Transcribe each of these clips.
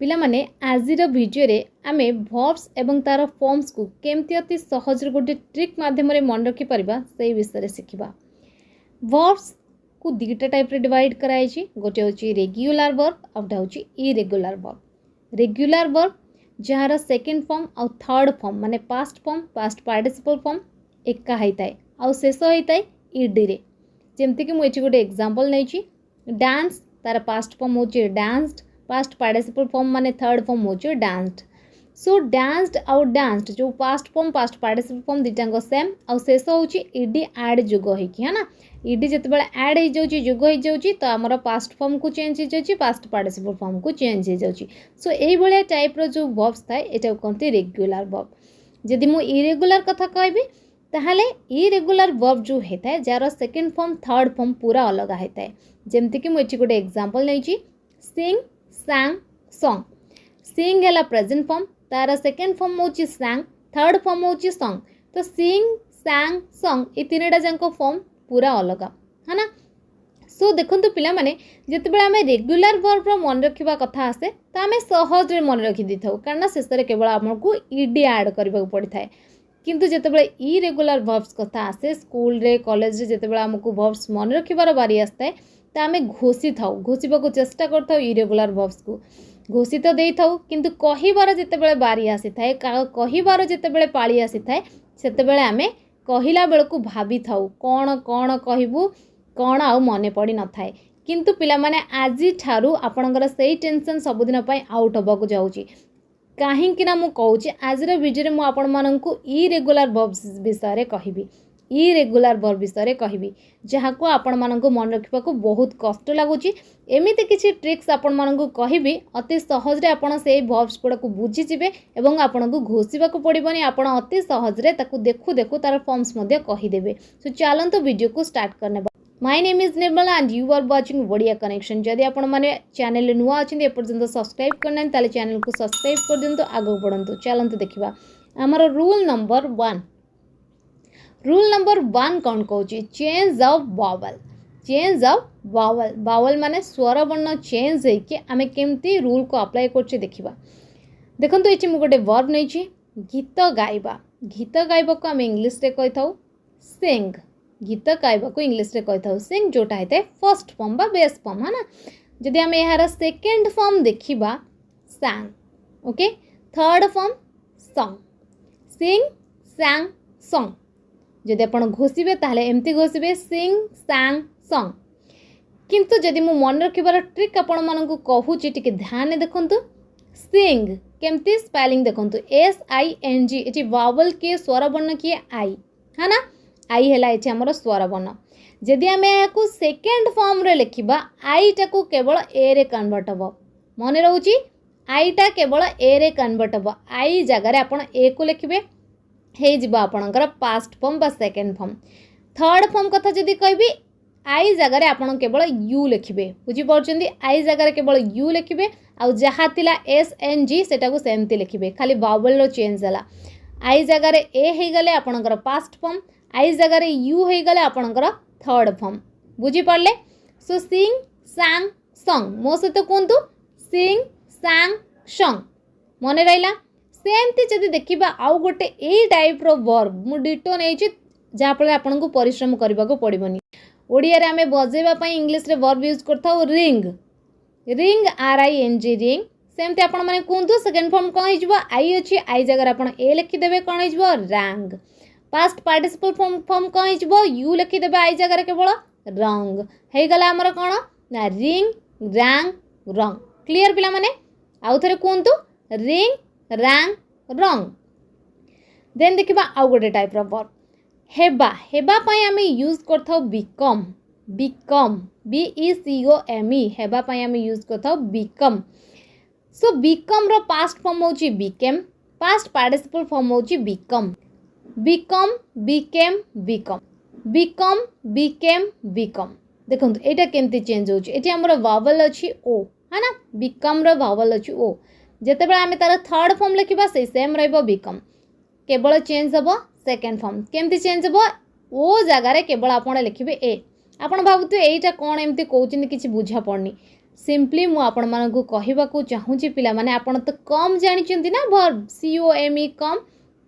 पिला माने आजिर भिडियो आमे वर्ब्स एवं तार फॉर्म्स को केमती अति सहज गोटे ट्रिक माध्यम मन रखी पारिबा से विषय शिखा। वर्ब्स को दुईटा टाइप रे डिवाइड कराई। गोटे हूँ रेगुलर वर्ब आ गोटे हूँ irregular verb. Regular verb jar second form आउ थर्ड फॉर्म माने past form past participle form एका होता है आउ शेष होता है ईडी रे। जमती कि मुझे गोटे एग्जांपल नहीं डांस तार पास्ट फॉर्म हूँ डांस्ड पास्ट पार्टिसिपल फॉर्म माने थर्ड फॉर्म हूँ डांस्ड। सो डांस्ड आउ डांस्ड जो past form past participle form दुईटाक सेम आउ शेष हूँ ईडी आड जुग है ना। ईडी जिते आड हो जाऊँगी जुग हो जाऊँगी तो आमर पास्ट फॉर्म को चेंज हो जाऊँगी पास्ट पार्टिसिपल फॉर्म को चेंज हो जाऊँगी। सो यही टाइप जो वर्ब्स थाए यहाँ कहते रेगुलर वर्ब। जदि मु इरेगुलर कथा कहबी ताहले इरेगुलर वर्ब जो होता है jar second form third form पूरा अलग होता है। जमती कि मुझे गोटे एग्जांपल नहीं सिंग सांग सॉन्ग। सिंग है प्रेजेंट फॉर्म तार सेकेंड फॉर्म हूँ सांग थर्ड फॉर्म हूँ सॉन्ग। तो सिंग सांग सॉन्ग ये तीन टाक फॉर्म पूरा अलग है ना। सो देखो पिला माने जिते आम रेगुलर वर्ब मन रखा कथा आसे तो आम सहज मन रखी दी था कारण शेष में केवल आमको ईडी आड करने पड़ता है। किंतु जिते इरेगुलर वर्ब्स कथा आसे स्कूल रे कॉलेज रे जिते आमको वर्ब्स मन रखिबार बारी आसता है तो आम घोषी था घोषा चेष्टा करता इरेगुलर वर्ब्स को घोषी तो दे था किंतु कहिबार जिते बारी आसी थाए कहिबार जिते पाली आसी थाए सेते आम कहला बेलू भाभी थाउ कौन कौन कहबू कौन आउ मने पड़ी न थाए। किंतु पिला माने आजी ठारू आपणकर सही टेंशन सबुदिन पई आउट होबाकू जाउची कहीं ना मुझे कहूँ आजर भिडियो में आपण मानू इरेगुलर वर्ब्स विषय कहबी इरेगुलर वर्ब विषय कहबी जहाँ को आपण मानू मन रखा बहुत कष्ट लगुच। एमती किसी ट्रिक्स आपण मानू कहबी अति सहज आपण से वर्ब्स गुड़ा बुझीजे और आपन को घोषा पड़ोनी आप अति सहजरे देखू देखू तार फॉर्म्स कहीदेवे। सो चलते वीडियो को स्टार्ट करने। My name is Nirmala and you are watching Odia connection. जदि आपण माने चैनल नुआ अच्छे एपर्यंत सब्सक्राइब करना ताले चैनल को सब्सक्राइब कर दिंतु आगो बढ़ंतु। चलंतु देखिबा हमर रूल नंबर 1। रूल नंबर 1 कौन कहूँ change of vowel. Change of vowel vowel माने स्वर वर्ण चेंज होइके आमे केमती रूल को अप्लाई करछे देखिबा। देखंतु एछि मु गोटे वर्ब नैछि गीत गाइबा। गीत गाइबा को आमे इंग्लिश रे कहिथाउ सिंग। गीत गाइबा को इंग्लिश रे कहिथाउ सिंग जोटा हेते फर्स्ट फॉर्म बा बेस फॉर्म है ना। जदि आमे यार सेकंड फॉर्म देखिबा सांग ओके थर्ड फॉर्म सॉन्ग सिंग सांग सॉन्ग। जदि आपण घोषिबे ताहले एमती घोषिबे सिंग सांग सॉन्ग। किंतु जदि मु मन रखिबार ट्रिक आपण मानकु कहूची टिके ध्यान देखंतु सिंग केमती स्पेलिंग देखंतु SING एठी वावल के स्वर वर्ण किए आई है ना। आई हैला एठी हमर स्वर वर्ण। जदि आमे याकू सेकेंड फॉर्म रे लिखिबा आई टाकू केवल ए रे कन्वर्ट हबो। मने रहउची आई टा केवल ए रे कन्वर्ट हबो। आई जगह रे आपण ए को लिखिबे हे जिबा आपणकर पास्ट फॉर्म बा सेकेंड फॉर्म। थर्ड फॉर्म कथा जदि कहबी आई जगह आपण केवल यू लिखिबे बुझी पड़छंदी। आई जगह केवल यू लिखिबे आउ जहा तिला SNG सेटा को सेमती लिखिबे खाली वावल रो चेंज हला। आई जगह ए हे गले आपणकर पास्ट फॉर्म आई जगह यू हे गले आपणकर थर्ड फॉर्म बुझी पड़ले। सो सिंग सांग सॉन्ग मो सहित कहतु सिंग सांग सॉन्ग मने रहिला। सेमती जदि देखिबा आउ गोटे ए टाइप रो वर्ब मु डिटो नै छि जहा पर आपन को परिश्रम करबा को पड़िबनी। ओडिया रे हमें बजेबा पई इंग्लिश रे वर्ब यूज करथाउ रिंग रिंग RING रिंग। सेमती आपन माने कहतु सेकंड फॉर्म कोन हिजबो आई अछि आई जगह आपन ए लिखि देबे कोन हिजबो रैंग। पास्ट पार्टिसिपल फॉर्म कोन हिजबो यू लिखि देबे आई जगह केवल रंग हे गला हमर कोन ना रिंग रैंग रंग। क्लियर पिला माने आउ थरे कहतु रिंग रैंग रंग। देन देखिबा आउ गोटे टाइप रो वर्ब हेबा। हेबा पई आमे यूज करथाउ बिकम बिकम BECOME हेबा पई आमे यूज करथाउ बिकम। सो बिकम रो पास्ट फॉर्म होची बिकेम पास्ट पार्टिसिपल फॉर्म होची become become became become become became become. देखंतु एटा केमती चेंज होची एटी हमर वावल अछि ओ है ना। बिकम रो वावल अछि ओ जेते बेला आमे तार थर्ड फॉर्म लिखिबा से सेम रहबो बिकम केवल चेंज हबो सेकेंड फॉर्म केमती चेंज हबो ओ जगह रे केवल आपण लिखिबे ए। आपण भाबुते एटा कोन एमती कहउचिन किछि बुझा पड़नी सिंपली मु आपण मानकु कहिबाकू चाहूची पिला माने आपण तो कम जानिचंती ना वर्ब COME कम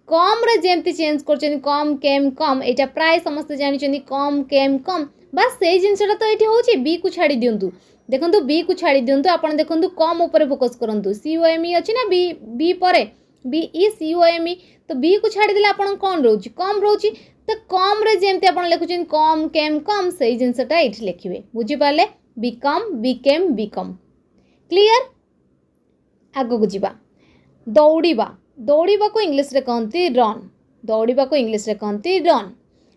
कम रे जेमती चेंज करचनी कम केम कम एटा प्राय समस्त जानिचंती कम केम कम बस सेही जिंसटा तो एठी होची बी को छाडी दियंतु देखंतु बी को छाडी दियंतु आपण देखंतु कम ऊपर फोकस करंतु COME अछि ना बी परे BE COME तो बी को छाडी दिले आपण कोन रहउची कम रहउची तो कम रे जेमती आपण लेखुचन कम केम कम सेही जिंसटा एठी लेखिबे बुझी पाले become became become क्लियर आगो को जीवा दौड़ीबा दौड़ीबा को इंग्लिश रे कहंती रन दौड़ीबा को इंग्लिश रे कहंती रन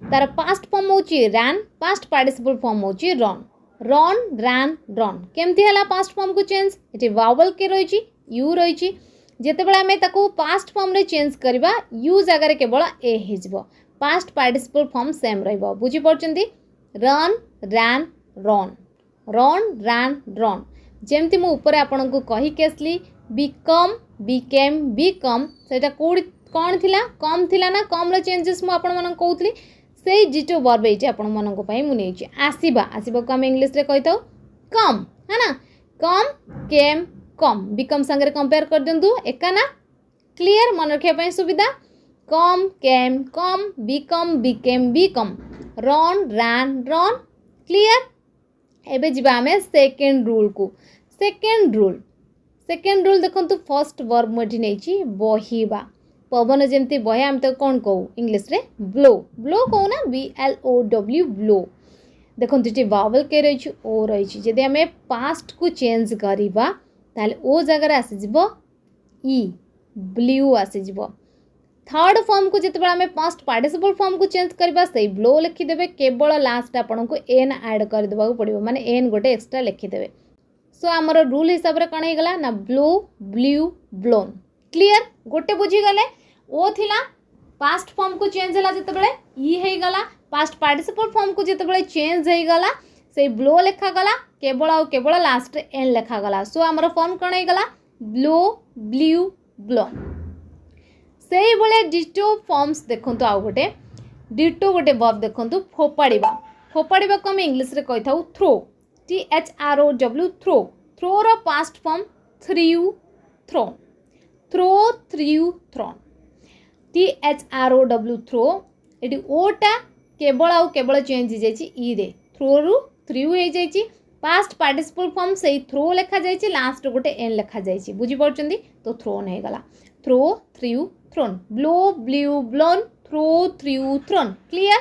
तार पास्ट फॉर्म होची ran पास्ट पार्टिसिपल फॉर्म होची रन रन ran रन केमती हला पास्ट फॉर्म को चेंज एटी वावल के रहिची यू रहिची जेते बेला हमें ताको पास्ट फॉर्म रे चेंज करबा यू जगह रे केवल ए हिजबो पास्ट पार्टिसिपल फॉर्म सेम रहइबो बुझी परचंती run ran run run ran run जेमती मु ऊपर आपन को कहि केसली बिकम बिकेम बिकम सेटा कोड कोन थिला कम थिला ना कम रे चेंजेस मु आपन मन कहउतली सेही डिटो वर्ब एटी आपन मन को पई मु नेछि आसीबा आसीबा को हम इंग्लिश रे कहिताउ कम है ना कम केम कम बिकम संगे कंपेयर कर दंतु एका ना क्लियर मन रखिया पई सुविधा come came come become became become run ran run clear एबे जीवा हमें सेकेंड रूल को सेकेंड रूल देखंतु फर्स्ट वर्ब मोठी नेछि बहिबा पवन जेमती बहे हम तो कोन कहू इंग्लिश रे ब्लो ब्लो कहू ना BLOW ब्लो देखंतु जे वावल के रहिछि ओ रहिछि जदि हमें पास्ट को चेंज करिबा ताले ओ जगह रे आसी जिवो ई ब्लू आसी जिवो थर्ड फॉर्म को जिते हमें पास्ट पार्टिसिपल फॉर्म को चेंज करबा सही ब्लो लिखि देबे केवल लास्ट आपन को एन ऐड कर देबा को पड़िबो माने एन गोटे एक्स्ट्रा लिखि देबे सो हमर रूल हिसाब रे कण हे गला ना ब्लो ब्लू ब्लोन क्लियर गोटे बुझी गले ओ थिला पास्ट फॉर्म को चेंज हला जिते बेले ई हे गला पास्ट पार्टिसिपल फॉर्म को जिते बेले चेंज हे गला से ब्लो लिखा गला केवल लास्ट रे एन लिखा गला सो हमर फॉर्म कण हे गला ब्लो ब्लू ब्लोन से ही डिटो फॉर्म्स देखंतु आउ गोटे डिटो गोटे वर्ब देखंतु फोपाड़ीबा फोपाड़ीबा को हम इंग्लिश रे कहि थाउ थ्रो THROW थ्रो थ्रो रो past form threw thrown throw threw thrown THROW throw एटी ओटा केवल चेंज हो जाइछि ई रे थ्रो रु थ्रू हो जाइछि पास्ट पार्टिसिपल फॉर्म सही थ्रो लिखा जाइछि लास्ट गोटे एन लिखा जाइछि बुझी परचंदी तो थ्रोन हे गला throw threw thrown blow blew blown throw threw thrown clear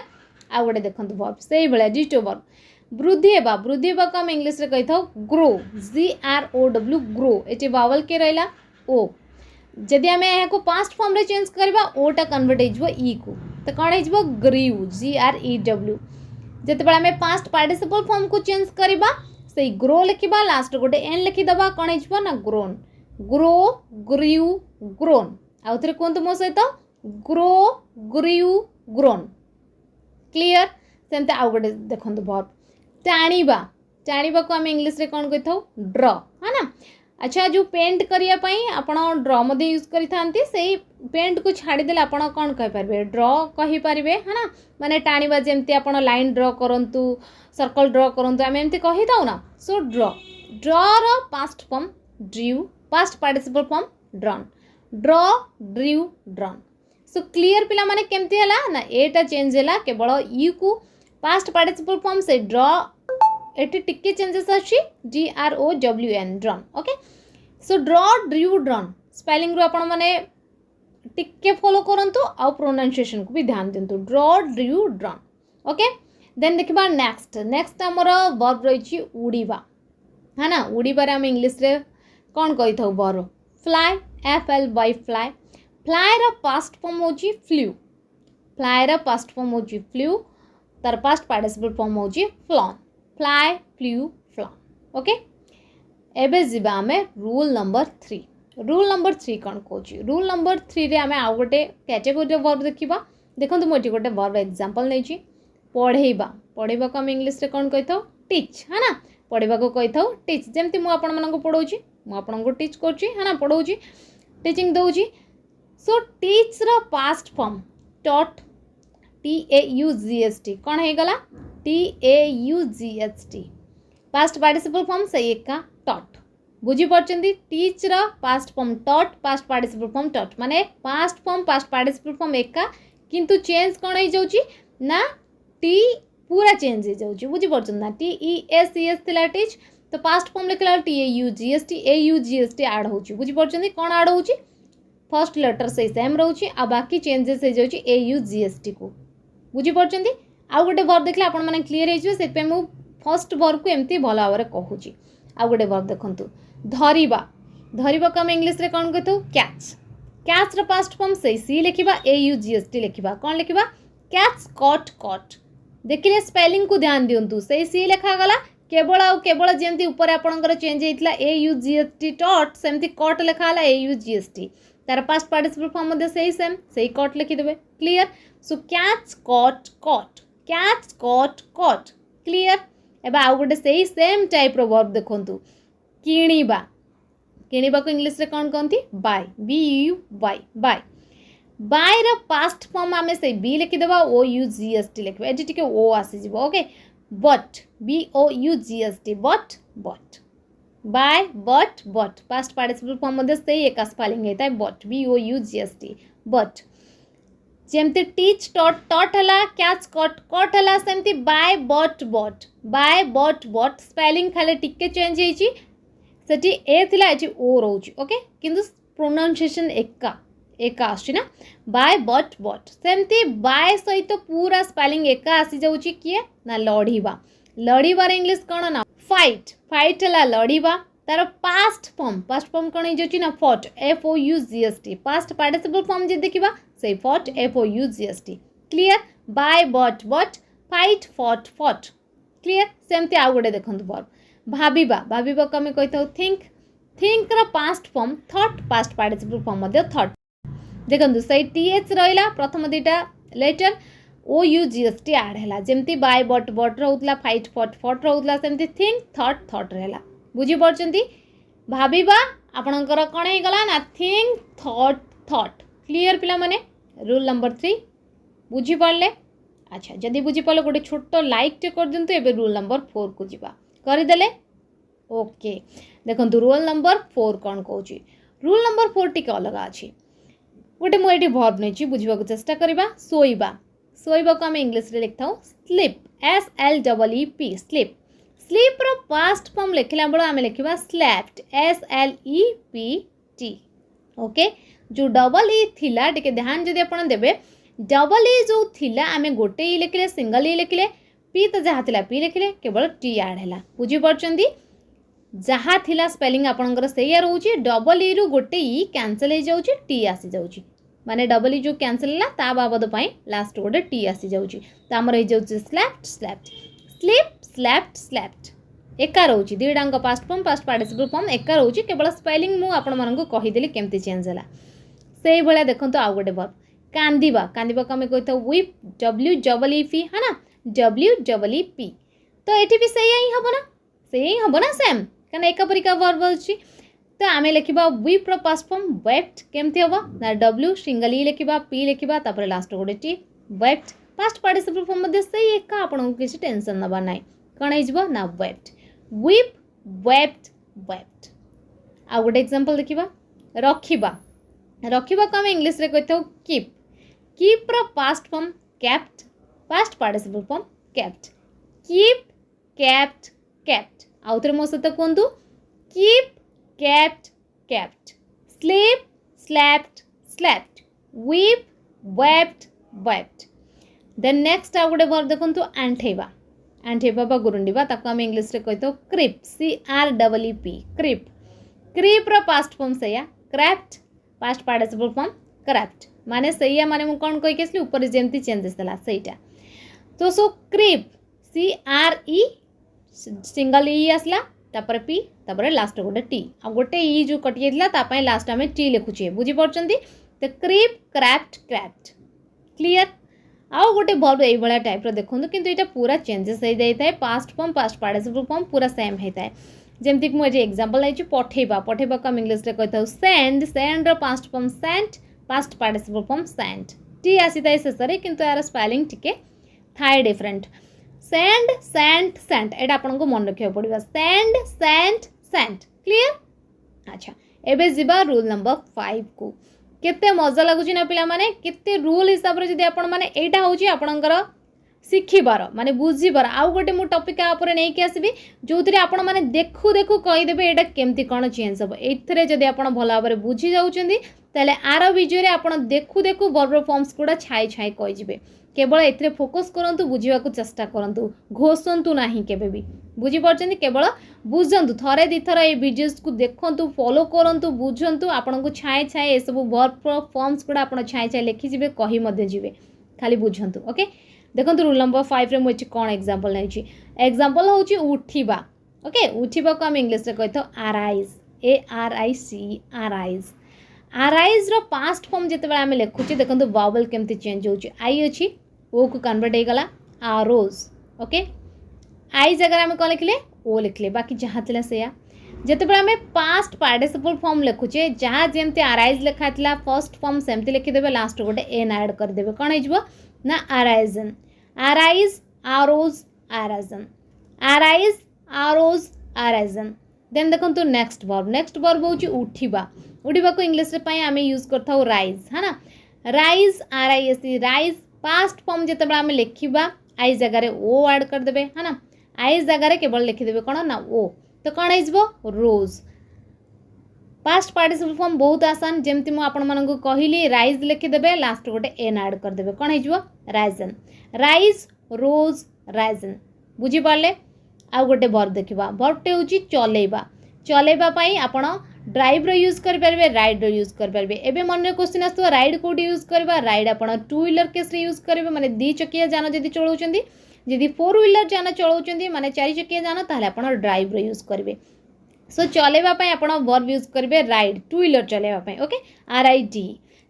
आ गोटे देखंतु वर्ब सेही बेला डिटो वर्ब वृद्धि हेबा को हम इंग्लिश रे कहि थाउ ग्रो GROW ग्रो एटी वावल के रहला ओ जदि हमें यहाँ को पास्ट फॉर्म रे चेंज करबा ओटा कन्वर्ट हो ई को तो कौन हो ग्रीव GREW जते बेला हमें पास्ट पार्टिसिपल फॉर्म को चेंज करबा सही ग्रो लिखिबा लास्ट गोटे एन लिखिदबा कौन हो ना ग्रोन ग्रो ग्रीव ग्रोन आउ थे कहतु मो सहित ग्रो ग्रीव ग्रोन क्लियर सेमते आउ गोटे देखंतु वर्ब टाणीबा टाणीबा को हम इंग्लिश रे कोन कहिथौ ड्र है ना अच्छा जो पेंट करिया पई आपण ड्र मध्ये यूज करि थांती सेही पेंट को छाड़ी देले आपण कोन कहि परबे ड्र कहि परबे है ना माने टाणीबा जेमती आपण लाइन ड्र करंतु सर्कल ड्र करंतु हम एमती कहि थाउ ना सो ड्र ड्र रो past form drew past participle form drawn draw drew drawn so clear पिला माने केमती हला ना एटा चेंज हला केवल यू को पास्ट पार्टिसिपल फॉर्म से ड्र एटी टिके चेंजेस अछि DROWN ड्रन ओके सो ड्र ड्रू ड्रन स्पेलिंग रो आपण माने टिके फॉलो करंतु आ प्रोनाउंसिएशन को भी ध्यान देंतु ड्र ड्रू ड्रन ओके देन देखिबा नेक्स्ट हमर वर्ब रहिछि उड़ीबा है ना उड़ीबा रे हम इंग्लिश रे कोन कहि थाउ verb fly FLY fly fly रो पास्ट फॉर्म होछि फ्लू फ्लाई रो पास्ट फॉर्म होछि फ्लू तार पास्ट पार्टिसिपल फॉर्म होछि flown fly flew flown okay एबे जिबा हमें रूल नंबर 3 कोन कोछि रूल नंबर 3 रे हमें आ गोटे कैटेगरी वर्ब देखिबा देखंतु मोटी गोटे वर्ब एग्जांपल नै छी पढेबा को हम इंग्लिश रे कोन कहिथौ टीच है ना पढेबा को कहिथौ टीच जेमति मु आपन मन को पढौछि मु आपन को टीच करछि है ना पढौछि टीचिंग दउछि सो टीच रो पास्ट फॉर्म टॉट TAUGST कौन है गला TAUGST पास्ट पार्टिसिपल फॉर्म सही एका टट बुझी पार्चंती टीच रा पास्ट फॉर्म टट पास्ट पार्टिसिपल फॉर्म टट माने past form past participle form एका किंतु चेंज कोन हो जाउची ना टी पूरा चेंज हो जाउची बुझी पार्चन ना T E S E S थिला टीच तो पास्ट फॉर्म लिखला T A U G S T add होची बुझी पार्चंती कोन ऐड होची फर्स्ट लेटर से सेम रहउची आ बाकी चेंजेस हो जाउची ए यू जी एस टी को बुझी पार्चंती आ गोटे वर्ब देखले आपण माने क्लियर हे जे से पे मु फर्स्ट वर्ब को एमती भल भाବରେ कहूची आ गोटे वर्ब देखंतु धरिबा धरिबा को हम इंग्लिश रे कोन कहथौ कैच कैच रो पास्ट फॉर्म से सी लिखिबा A U G S T लिखिबा कोन लिखिबा कैच कॉट कॉट देखिले स्पेलिंग को ध्यान दियंतु से सी लिखा गला केवल जेमती ऊपर आपनकर चेंज हेतला A U G S T taught सेमती कॉट लिखा हला A U G S T तार पास्ट पार्टिसिपल फॉर्म मध्ये सेही सेम सेही कॉट लिखि देबे clear so catch caught caught catch caught caught clear एबा आ गोटे सेही सेम टाइप रो वर्ब देखंतु किणीबा किणीबा को इंग्लिश रे कोन कहंती buy B U buy buy buy रो पास्ट फॉर्म आमे से बी लिखि देबा O U G S T लिखबा एटी टिके ओ आसी जिवो okay bought B O U G S T bought bought buy bought past participle form मध्ये से एक स्पेलिंग हेता bought B O U G S T bought जेमती टीच टट टट हला कैच कट कट हला सेमती बाय बट स्पेलिंग खाली टिके चेंज हेची सेठी ए थिला एठी ओ रहउची ओके किंतु प्रोनाउंसिएशन एका आछि ना बाय बट सेमती बाय सहित पूरा स्पेलिंग एका आसी जाउची किए ना लड़ीबा लड़ीबार इंग्लिश कोन ना फाइट फाइट हला लड़ीबा तार पास्ट फॉर्म कोन हो जाउची ना fought F O U G S T past participle form जे देखिबा से fought F O U G S T clear buy bought fight fought clear सेमती आ गोटे देखंतु वर्ब भाबिबा को हम कहथौ थिंक रो past form thought past participle form मध्ये थॉट देखंतु से टी एच रहिला प्रथम दुईटा letter O U G S T add हैला जेमती बाय बट रहउतला फाइट फॉट रहउतला सेमती थिंक थॉट रहला बुझी पार्चंती भाबिबा आपणकर कोन हे गला ना थिंक थॉट क्लियर पिला माने रूल नंबर 3 बुझी पारले अच्छा जदी बुझी पालो गोटे छोटो लाइक टे कर दिंतु एबे रूल नंबर 4 को जीवा करि देले ओके देखंतु रूल नंबर 4 कोन कहूची रूल नंबर 4 टिके अलग अछि गोटे मु एटी वर्ब नेची बुझिबा को चेष्टा करिबा सोइबा को हम इंग्लिश रे लिखथाउ sleep S L double E P sleep sleep रो पास्ट फॉर्म लिखला बडो हम लिखिबा slept S L E P T okay जो डबल ई थिला टिके ध्यान जदि आपण देबे डबल ई जो थिला आमे गोटे ई लिखले सिंगल ई लिखले पी तो जहा थिला पी लिखले केवल टी ऐड हैला बुझी परचंदी जहा थिला स्पेलिंग आपनकर सेया रहउची डबल ई रु गोटे ई कैंसिल हो जाउची टी आसी जाउची माने डबल ई जो कैंसिल ला ता बाबद पई लास्ट गोटे टी आसी जाउची त हमर हे जाउची स्लेप्ट स्लेप्ट एका रहउची दुईडांग past form past participle form एका रहउची केवल स्पेलिंग मु आपण माननको कहि देली केमती चेंज होला सेही भला देखंतो आ गोटे वर्ब कांदीबा को हम कहता weep W double E P है ना डब्ल्यू डबल ई पी तो ये भी सही हम ना सेम क्या एक परिका वर्ब अच्छी तो आम लिखा वीप रो पास्ट फॉर्म वेप्ट केमती हम ना डब्ल्यू सिंगल ई लिखा पी लिखा तापर लास्ट गोटे T wept past participle form मध्ये सही एका आपन किसी टेंशन नबा नाइ कौन हो ना वेप्ट वीप वेप्ट आ गोटे एग्जांपल देखिबा रखिबा को हम इंग्लिश रे कहथौ कीप रो past form kept past participle form kept keep kept आउथरे मो सहित कहंतु keep kept sleep slept weep wept then next आ गोटे वर्ब देखंतु आंठेबा बा गुरुंडीबा ताको हम इंग्लिश रे कहथौ क्रीप CREEP क्रीप रो पास्ट फॉर्म सेया crept past participle form crept माने सैया माने मु कोन कहि केसली ऊपर जेमती चेंजेस देला सेटा तो सो क्रीप CRE सिंगल ई आसला तापर पी तापर लास्ट गोटे टी आ गोटे ई जो कटि जेतला ता पय लास्ट हमें टी लिखुचे बुझी परचंदी तो क्रीप क्राफ्ट क्लियर आउ गोटे वर्ब एई बळा टाइप रो देखंतु किंतु एटा पूरा चेंजेस हो जाय थाए past form past participle form पूरा सेम हे थाए जेमती कि मु एजे एग्जांपल लाइची पठेबा को हम इंग्लिश रे कहथौ सेंड रो past form sent past participle form sent T आसी थाए शेषरे किंतु यार स्पेलिंग टिके थाए डिफरेंट सेंड सेंट एटा आपन को मन रखियो पड़िबा सेंड सेंट क्लियर। अच्छा एबे जिबा रूल नंबर 5 को केते मजा लगुच ना पिला माने केते रूल हिसाब रे जदी आपण माने एटा होची आपणकर शिखिबार माने बुझिबार आउ गोटे मु टॉपिक आ ऊपर नै के आसीबी जोथरे आपण माने देखु देखु कहि देबे एटा केमती कोन चेंज हो एथरे जदी आपण भला बारे बुझी जाउचंदी ताले आरो वीडियो रे आपण देखु देखु वर्ब फॉर्म्स कोडा छाई छाई कहि जिवे केवल एथरे फोकस करंतु बुझिबा को चेष्टा करंतु घोषंतु नाही केबे भी बुझी परचंदी केवल बुझंतु थरे दी थरा ए वीडियोस को देखंतु फॉलो करंतु बुझंतु आपण को छाई छाई ए सब वर्ब फॉर्म्स कोडा आपण छाई छाई लिखि जिवे कहि मध्ये जिवे खाली बुझंतु ओके। देखो रूल नंबर 5 रे मुझे कौन एग्जांपल नहीं एग्जांपल होची उठिबा ओके उठिबा को हम इंग्लिश रे कहतो अराइज अराइज अराइज रो पास्ट फॉर्म जते बेला हम लिखुची देखंतु वावल केमती चेंज होची आई अछि ओ को कन्वर्ट हे गला आरोज ओके आई जगह हम कोन लिखले ओ लिखले बाकी जहा थिला सेया जते बेला हम पास्ट पार्टिसिपल फॉर्म लिखुचे जहा जेमती अराइज लिखा थिला फर्स्ट फॉर्म सेमती लिखि देबे लास्ट गोटे एन ऐड कर देबे कोन हिजबो ना arisen arise arose arisen arise arose arisen then देखंतु नेक्स्ट वर्ब होची उठिबा उठिबा को इंग्लिश रे पई आमे यूज करथाउ राइज है ना rise are I S rise past form जते बडा आमे लेखिबा आई जगह रे ओ ऐड कर देबे है ना आई जगह रे केवल लिखि देबे कोन ना ओ तो कोन हिजबो रोज। पास्ट पार्टिसिपल फॉर्म बहुत आसान जेमती मु आपण मानकु कहिली राइज लिखि देबे लास्ट गोटे एन ऐड कर देबे कोन हिजबो राइजन राइज रोज राइजन बुझी पाले। आ गोटे वर्ब देखिबा वर्बटे होची चलेबा चलेबा पई आपण ड्राइव रो यूज कर परबे राइड रो यूज कर परबे। एबे मन रे क्वेश्चन आस्तो राइड कोडी यूज करबा राइड आपण टू व्हीलर केस रे यूज करबे माने दी चकिया जान जदी चलाउचंदी जदी फोर व्हीलर जान चलाउचंदी माने चारि चकिया जान ताले आपण ड्राइव रो यूज करबे। सो चलेबा पई आपण वर्ब यूज करबे राइड टू व्हीलर चलेबा पई ओके आर आई डी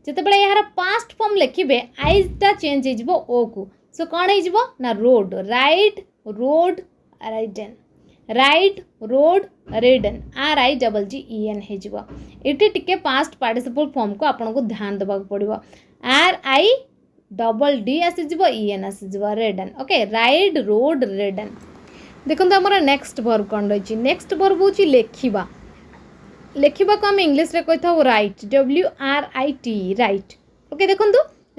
जते बेले यार पास्ट फॉर्म लिखिबे आई टा चेंज हे जिवो ओ को सो कोन हे जिवो ना rode ride rode ridden ride rode ridden R I double G E N हे जिवो एटी टिके पास्ट पार्टिसिपल फॉर्म को आपण को ध्यान देबा पड़िबो आर आई डबल डी आसी जिवो ई एन आसी जिवो रेडन ओके राइड रोड रेडन। देखो हमर नेक्स्ट वर्ब कौन रही नेक्स्ट वर्ब हूँ लेखिबा लेखिबा को आम इंग्लिश रे कहता right W R I T right okay देखो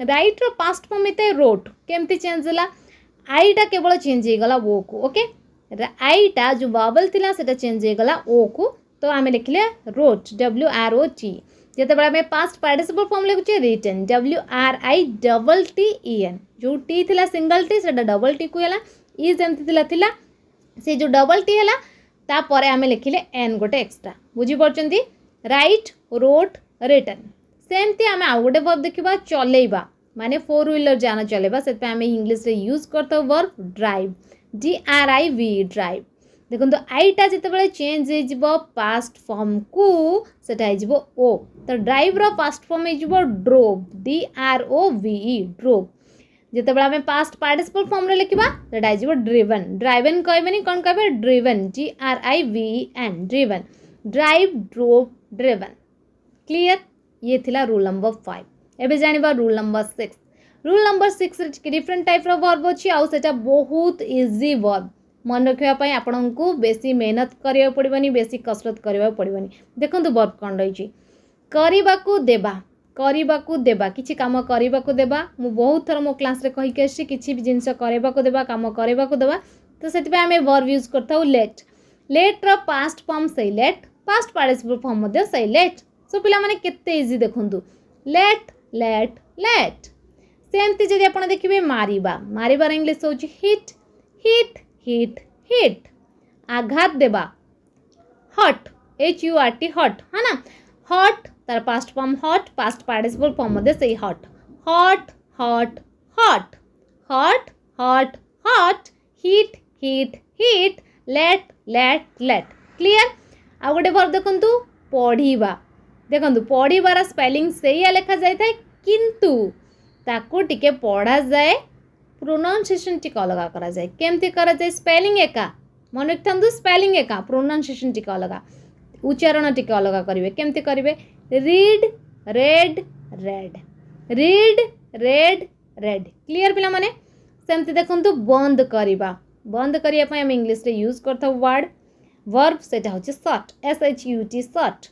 राइट रो पास्ट फॉर्म इते रोट केमती चेंज होला आईटा केवल चेंज हो गला ओ को ओके आईटा जो वावल थिला सेटा चेंज हो गला ओ को तो आम लिखले wrote W R O T जते बड़ा में पास्ट पार्टिसिपल फॉर्म लिखुचे written W R I double T E N जो टी थिला सिंगल टी सेटा डबल टी को हला ई जेमती थिला से जो डबल टी है तापर आम लिखिले एन गोटे एक्सट्रा बुझी पार्टी राइट रोड रिटर्न सेमती आम आउ गोटे वर्ब देखा चलेबा माने फोर व्हीलर जान चलेबा से आम इंग्लिश रे यूज करता verb drive D R I V drive देखो आईटा जिते चेंज हो पास्ट फॉर्म को सेटा हो ओ तो ड्राइव रो पास्ट फॉर्म हो drove D R O V E drove जिते बड़ा में पास्ट पार्टिसिपल फॉर्म रे लिखिबा सेटा आइजिबो ड्रिवन ड्राइवन कहबेनी कोन कहबे driven G R I V N driven drive drove driven clear. ये थिला रूल नंबर 5 एबे जानिबा रूल नंबर 6 रूल नंबर 6 रे डिफरेंट टाइप रो वर्ब अछि आ सेटा बहुत इजी वर्ब मन रखिया पई आपनकू बेसी मेहनत करिया पड़िबनी बेसी कसरत करिया पड़िबनी। देखंतु वर्ब कोन रहिछि करिबाकू देबा किछि काम करिबाकू देबा मु बहुत थर मो क्लास रे कहि के किछि भी जिंस करिबाकू देबा काम करिबाकू देबा तो सेति पे हमें वर्ब यूज करथाउ लेट लेट रो पास्ट फॉर्म सही लेट पास्ट पार्टिसिपल फॉर्म मध्ये सही लेट सो पिला माने केते इजी देखंतु लेट लेट लेट सेमती जदि आपण देखिबे मारिबा मारिबार इंग्लिश होची हिट हिट हिट हिट आघात देबा हट एच यू आर टी हट है ना हट तार past form hit past participle form मध्ये सही hit hit hit hit hit hit hit hit hit hit let let let clear. आ गोटे वर्ब देखंतु पढ़िबा देखंतु पढ़िबार स्पेलिंग सेया लिखा जाय थाए किंतु ताको टिके पढ़ा जाए प्रोनाउंसिएशन टिके अलग करा जाए केमती करा जाए स्पेलिंग एका मन रखथंतु स्पेलिंग एका प्रोनाउंसिएशन टिके अलग उच्चारण टिके अलग करिवे केमती करिवे read red red read red red clear पिला माने सेमती देखंतु बंद करिया हम इंग्लिश रे यूज करथाउ वर्ड वर्ब सेटा होची shirt SHUT shirt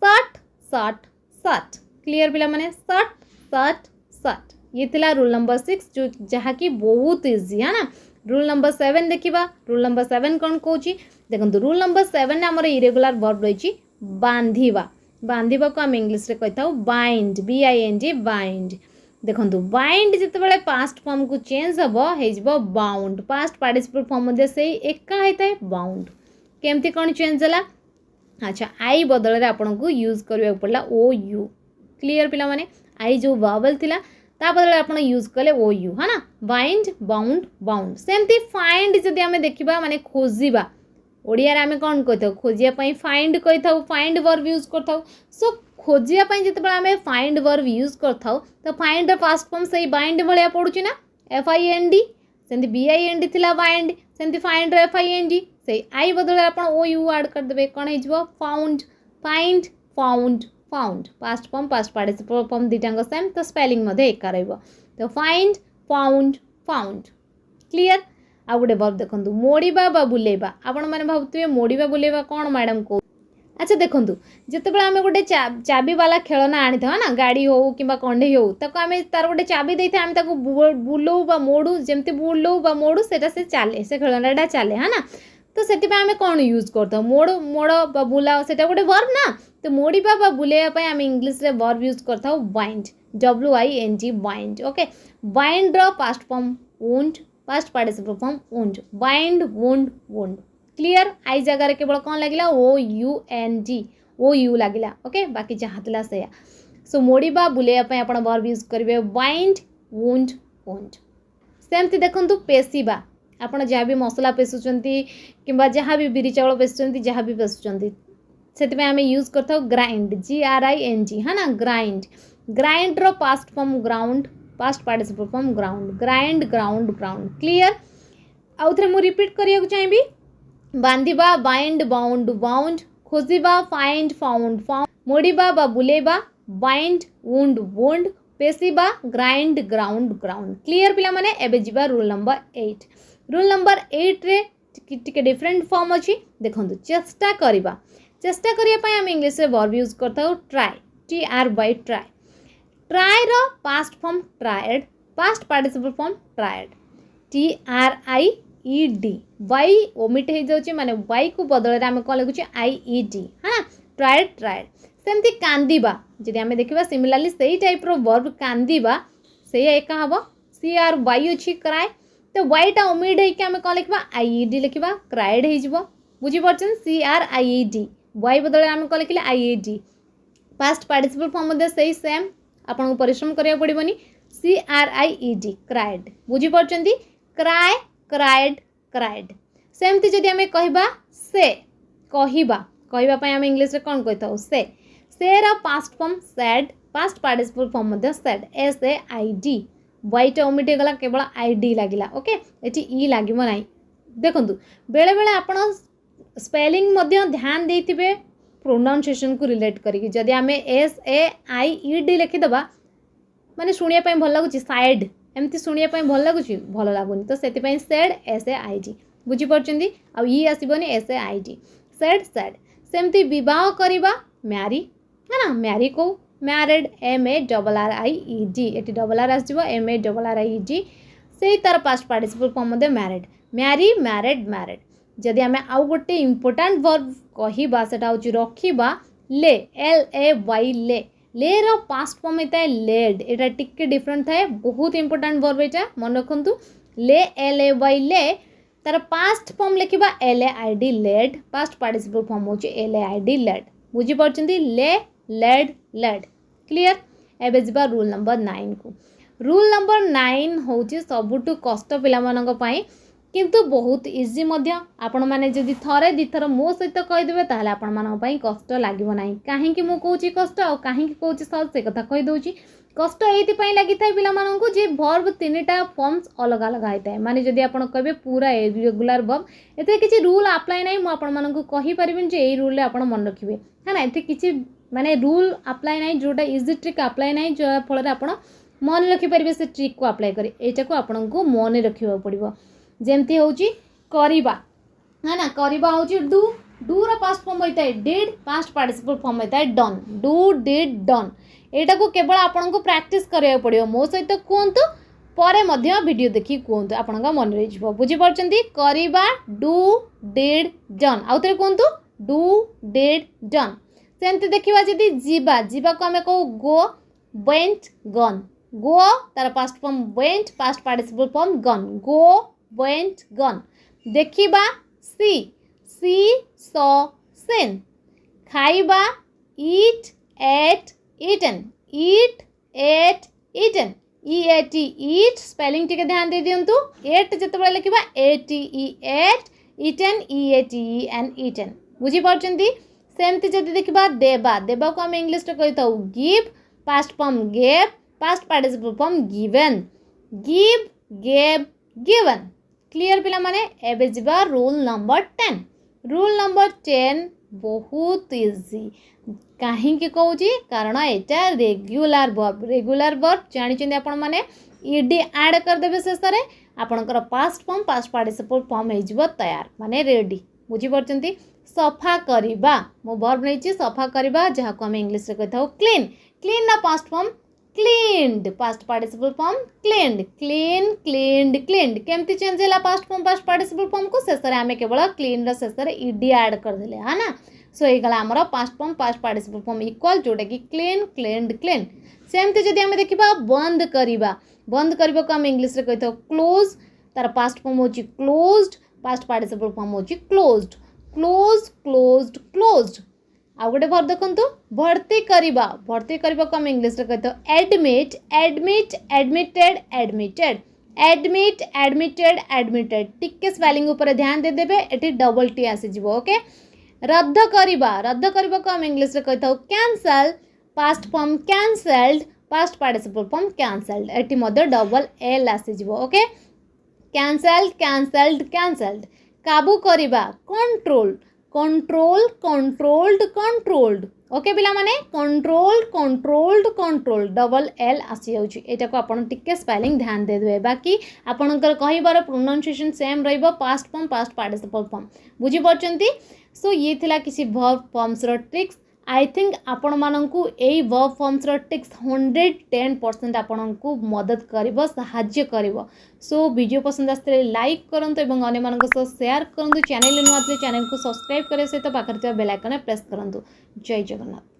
shirt shirt shirt clear पिला माने शर्ट शर्ट शर्ट ये थिला रूल नंबर 6 जो जहा की बहुत इजी है ना। रूल नंबर 7 देखिबा रूल नंबर 7 कोन कहूची देखंतु रूल नंबर 7 हमर इरेगुलर वर्ब रहिची बांधिबा बांधिबा को हम इंग्लिश रे कहताउ बाइंड BIND बाइंड देखंतु बाइंड जते बेले पास्ट फॉर्म को चेंज हबो हे जबो बाउंड पास्ट पार्टिसिपल फॉर्म मध्ये सेही एका हेताय बाउंड केमती कोन चेंज होला अच्छा आई बदल रे आपन को यूज करबा पड़ला OU क्लियर पिला माने आई जो वावल थिला ता बदल आपन यूज कले OU है ना बाइंड बाउंड बाउंड सेमती फाइंड जदी हमें देखिबा माने खोजिबा ओडिया रे हमें कोन कहथौ खोजिया पई फाइंड कहथौ फाइंड वर्ब यूज करथौ सो खोजिया पई जते बेला हमें फाइंड वर्ब यूज करथौ तो फाइंड र फास्ट फॉर्म सही बाइंड भलिया पडुची ना FIND सेमती BIND थिला बाइंड सेमती फाइंड र FIND सही आई बदल आपन OU ऐड कर देबे कोन हिजबो found find found found past form past participle form दिटांग सेम तो स्पेलिंग मध्ये एका रहइबो तो फाइंड फाउंड फाउंड क्लियर आ गुटे वर्ब देखंतु मोड़ीबा बा बुलेबा आपण माने भाबुतबे मोड़ीबा बुलेबा कोन मैडम को अच्छा देखंतु जते बेला हमें गुटे चाबी वाला खेलना आनी था ना गाड़ी हो किबा कंढे हो ताको हमें तार गुटे चाबी देथे हम ताको बुलौ बा मोड़ू जेमती बुलौ बा मोड़ू सेटा से चाले से खेलनाडा चाले है ना तो सेति पे हमें कोन यूज करतो मोड़ मोड़ बा बुलाओ सेटा गुटे वर्ब ना तो मोड़ीबा बा बुलेया पय हम इंग्लिश रे वर्ब यूज करथाउ bind WIND bind okay bind रो past form wound past participle form wound bind wound wound clear आई जगह रे केवल कोन लागिला OU लागिला ओके बाकी जहा तला से सो मोड़ीबा बुलेया पय आपण वर्ब यूज करबे बाइंड वुंड वुंड सेमती देखंतु पेसीबा आपण जहाँ भी मसला पेसुचंती किंबा जहाँ भी बिरी चावल पेसुचंती जहाँ भी पेसुचंती सेति पे हमें यूज करता ग्राइंड GRIND है ना ग्राइंड ग्राइंड रो past form ground past participle form ground grind ground ground clear आउ थरे मु रिपीट करिया को चाहिबी बांधिबा बाइंड बाउंड बाउंड खोजिबा फाइंड फाउंड फाउंड मोड़ीबा बा बुलेबा बाइंड वुंड वुंड पेसीबा ग्राइंड ग्राउंड ग्राउंड क्लियर पिला माने एबे जिबा रूल नंबर 8 रूल नंबर 8 रे टिके डिफरेंट फॉर्म अछि देखंतु चेष्टा करिबा चेष्टा करिया पय हम इंग्लिश रे वर्ब यूज करथौ ट्राई TRY ट्राई ट्राई रो past form tried past participle form tried TRIED y omit हे जाउची माने y को बदल रे हम कोन लागुची IED हां ट्राइड ट्राइड सेमती कांदीबा जदि हमें देखिबा सिमिलरली सेही टाइप रो वर्ब कांदीबा से एका हबो CRY अछि क्राई तो y टा ओमिट हे कि हमें कोन लिखबा IED लिखबा क्राइड हे जिवो बुझी परछन CRIED y बदल हम कोन लिखले IED पास्ट पार्टिसिपल फॉर्म मध्ये सही सेम आपन को परिश्रम करिया पड़िबनी CRIED क्राइड बुझी परछंती क्राई क्राइड क्राइड सेमती जदि हमें कहबा से कहिबा कहबा पय हम इंग्लिश रे कोन कहताउ से रा past form said past participle form मध्ये सेड SAID y टा ओमिट गला केवल ID लागिला ओके एठी ई लागिबो नाही देखंतु बेले बेले आपण स्पेलिंग मध्ये ध्यान देथिबे प्रोनाउंसिएशन को रिलेट करिकि जदि हमें SAIED लिखि दबा माने सुनिया पय भल लागुची साइड एमती सुनिया पय भल लागुची भल लागुनी तो सेति पय सेड SAID बुझी परचंदी आ ई आसीबनी SAID सेड सेड सेमती विवाह करिबा मैरी है ना मैरी को मैरिड MARRIED एटी डबल आर आसीबो MARRIED से तार पास्ट पार्टिसिपल फॉर्म मध्ये मैरिड मैरी मैरिड मैरिड जदि हमें आउ गोटे इंपोर्टेंट वर्ब कहिबा सेटा होची रखिबा ले LAY ले ले रो पास्ट फॉर्म हेता लेड एटा टिके डिफरेंट थाए बहुत इंपोर्टेंट वर्ब एटा मन रखंतु ले LAY ले तार पास्ट फॉर्म लिखिबा LAID laid past participle form होची LAID लेड बुझी परचंदी ले लेड लेड क्लियर एबे जिबा रूल नंबर 9 को रूल नंबर 9 होची सबुटु कष्ट पिला मानक पई किंतु बहुत इजी मध्य आपण माने जदि थरे दिथर मो सहित कहि देबे ताले आपण मानक पई कष्ट लागिवो नाही काहे कि मो कहूची कष्ट आ काहे कि कहूची सहज से कथा कहि दोची कष्ट एति पई लागि थाय पिला मानक जे वर्ब तीनटा फॉर्म्स अलग अलग आइताय माने जदि आपण कहबे पूरा रेगुलर वर्ब एते किछि रूल अप्लाई नाही मो आपण मानक कहि परिबिन जे एई रूल ले आपण मन रखिबे है ना एते किछि माने रूल अप्लाई नाही जोटा इजी ट्रिक अप्लाई नाही जो फल रे आपण मन रखि परिबे से ट्रिक को अप्लाई करी एटा को आपण को मन रखिबा पड़िबो जेमती होची करिबा है ना करिबा होची डू डू रो पास्ट फॉर्म होता है डिड पास्ट पार्टिसिपल फॉर्म होता है डन डू डिड डन एटा को केवल आपन को प्रैक्टिस करिया पड़ियो मो सहित कहंतु परे मध्य वीडियो देखि कहंतु आपन का मन रे जिवो बुझि परचंती करिबा डू डिड डन आउतरे कहंतु डू डिड डन सेमती देखिबा जदी जीवा जीवा को हमें कहू गो वेंट गन गो तार past form went past participle form gone go went gone देखिबा सी सी सॉ सीन खाइबा eat ate eaten eat ate eaten EAT eat spelling टिके ध्यान दे दियंतु एट जतबे लिखिबा ATE ate eaten EATEN eaten बुझी परचंती सेमती जदी देखिबा देबा देबा को हम इंग्लिश रे कहिताउ give past form gave past participle form given give gave given clear पिला माने एबे जिबा रूल नंबर 10 रूल नंबर 10 बहुत इजी कहीं के कहूँ कारण यहाँ रेगुलर वर्ब जानी आपण मैंने ईडी ऐड करदे शेष में आपणकर past form past participle form हो तैयार माने रेडी बुझीपी सफा करवा मो वर्ब नहीं सफा करवा जहाँ को आम इंग्लिश रे कही क्लीन क्लीन ना past form cleaned past participle form cleaned clean cleaned cleaned केमती चेंज है past form past participle form को शेष में आम केवल क्लीन शेष में ईडी ऐड करदे है ना सो ये आमर past form past participle form equal जोटा कि क्लीन क्लीन्ड क्लीन सेमती जदि आम देखा बंद करवा को आम इंग्लिश रे कही क्लोज तार पास्ट फॉर्म होची क्लोज्ड पास्ट पार्टिसिपल फॉर्म होची क्लोज्ड क्लोज क्लोज्ड क्लोज्ड आउ गोटे वर्ब देखंतु भर्ती करवा को आम इंग्लिश रे कही admit admit admitted admitted admit admitted admitted टिके स्पेलिंग ऊपर ध्यान दे देबे एटी डबल टी आसी जिवो ओके रद्द करवा को हम इंग्लिश रे कही cancel past form cancelled past participle form cancelled एटी मध्य डबल एल आसी जिवो ओके कैंसल्ड कैंसल्ड कैंसल्ड काबू करवा control control controlled controlled okay पिला माने control controlled control double L आसी जाउची एटा को आपण टिके स्पेलिंग ध्यान दे देबे बाकी आपणकर कहिबार प्रोनाउंसिएशन सेम रहइबो past form past participle form बुझी परचंती सो ये थिला किसी वर्ब फॉर्म्स रो ट्रिक्स आई थिंक आपण माननकु एई वर्ब फॉर्म्स रो ट्रिक्स 110% आपणनकु मदद करिवो सहाय्य करिवो सो वीडियो पसंद आस्ते लाइक करंतु एवं अन्य मानक सह शेयर करंतु चैनल नुआतले चैनल को सब्सक्राइब करे सहित पाखर बेल आइकन प्रेस करंतु जय जगन्नाथ।